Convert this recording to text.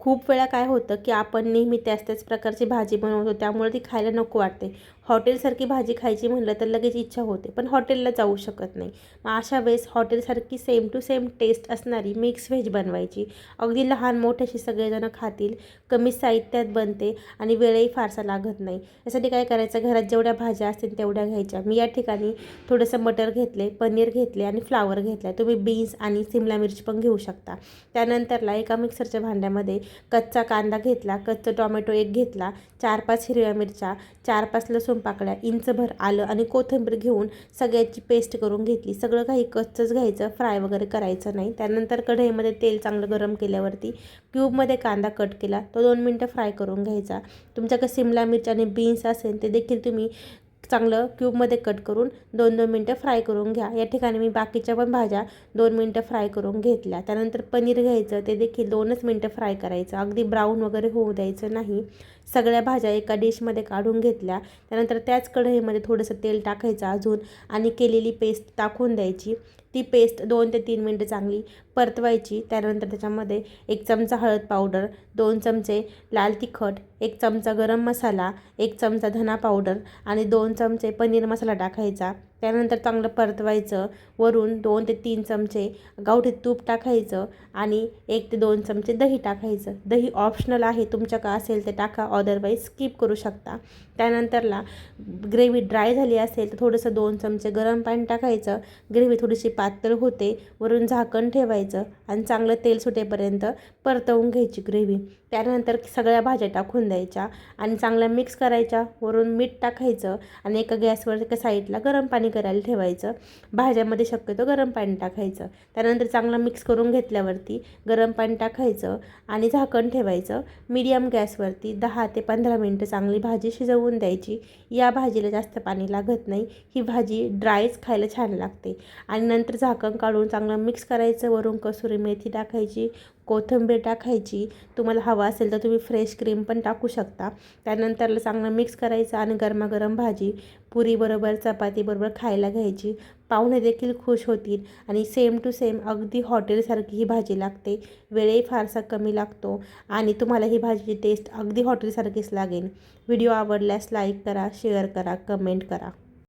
खूप वेळा काय होतं की आपण नेहमी त्याच प्रकारची भाजी बनवतो, त्यामुळे ती खायला नको वाटते. हॉटेलसारखी भाजी खायची म्हटलं तर लगेच इच्छा होते, पण हॉटेलला जाऊ शकत नाही. मग अशा वेळेस हॉटेलसारखी सेम टू सेम टेस्ट असणारी मिक्स व्हेज बनवायची. अगदी लहान मोठ्याशी सगळेजण खातील, कमी साहित्यात बनते आणि वेळही फारसा लागत नाही. यासाठी काय करायचं, घरात जेवढ्या भाज्या असतील तेवढ्या घ्यायच्या. मी या ठिकाणी थोडंसं मटर घेतले, पनीर घेतले आणि फ्लावर घेतला. तुम्ही बीन्स आणि शिमला मिरची पण घेऊ शकता. त्यानंतरला एका मिक्सरच्या भांड्यामध्ये कच्चा कांदा घेतला, कच्चं टोमॅटो एक घेतला, 4-5 हिरव्या मिरच्या, 4-5 लसूण पाकळ्या, इंचभर आलं आणि कोथिंबीर घेऊन सगळ्याची पेस्ट करून घेतली. सगळं काही कच्चंच घ्यायचं, फ्राय वगैरे करायचं नाही. त्यानंतर कढईमध्ये तेल चांगलं गरम केल्यावरती क्यूबमध्ये कांदा कट केला, तो 2 मिनटं फ्राय करून घ्यायचा. तुमच्याकडे शिमला मिरची आणि बीन्स असेल ते देखील तुम्ही चांगलं क्यूबमध्ये कट करून 2-2 मिनटं फ्राय करून घ्या. या ठिकाणी मी बाकीच्या पण भाज्या 2 मिनटं फ्राय करून घेतल्या. त्यानंतर पनीर घ्यायचं, ते देखील 2च मिनटं फ्राय करायचं, अगदी ब्राऊन वगैरे होऊ द्यायचं नाही. सगळ्या भाज्या एका डिशमध्ये काढून घेतल्या. त्यानंतर त्याच कढईमध्ये थोडंसं तेल टाकायचं अजून आणि केलेली पेस्ट टाकून द्यायची. ती पेस्ट 2 ते 3 मिनटं चांगली परतवायची. त्यानंतर त्याच्यामध्ये 1 चमचा हळद पावडर, 2 चमचे लाल तिखट, 1 चमचा गरम मसाला, 1 चमचा धना पावडर आणि 2 चमचे पनीर मसाला टाकायचा. त्यानंतर चांगलं परतवायचं. वरून 2 ते 3 चमचे गावठी तूप टाकायचं आणि 1 ते 2 चमचे दही टाकायचं. दही ऑप्शनल आहे, तुमच्याकडे असेल ते टाका, अदरवाईज स्किप करू शकता. त्यानंतरला ग्रेव्ही ड्राय झाली असेल तर थोडंसं 2 चमचे गरम पाणी टाकायचं. ग्रेव्ही थोडीशी पातळ होते, वरून झाकण ठेवायचं आणि चांगलं तेल सुटेपर्यंत परतवून घ्यायची ग्रेव्ही. त्यानंतर सगळ्या भाज्या टाकून द्यायच्या आणि चांगल्या मिक्स करायच्या. वरून मीठ टाकायचं आणि एका गॅसवर एका साईडला गरम पाणी करायला ठेवायचं. भाज्यामध्ये शक्यतो गरम पाणी टाकायचं. त्यानंतर चांगलं मिक्स करून घेतल्यावरती गरम पाणी टाकायचं आणि झाकण ठेवायचं. मीडियम गॅसवरती 10 ते 15 मिनटं चांगली भाजी शिजवून द्यायची. या भाजीला जास्त पाणी लागत नाही, ही भाजी ड्रायच खायला छान लागते. आणि नंतर झाकण काढून चांगलं मिक्स करायचं. वरून कसुरी मेथी टाकायची, कोथिंबीर टाकायची. तुम्हाला हवा असेल तर तुम्ही फ्रेश क्रीम पण टाकू शकता. त्यानंतर चांगलं मिक्स करायचं आणि गरमागरम भाजी पुरीबरोबर चपातीबरोबर खायला घ्यायची. पाहुणे देखील खुश होतील आणि सेम टू सेम अगदी हॉटेलसारखी ही भाजी लागते. वेळही फारसा कमी लागतो आणि तुम्हाला ही भाजीची टेस्ट अगदी हॉटेलसारखीच लागेल. व्हिडिओ आवडल्यास लाईक करा, शेअर करा, कमेंट करा.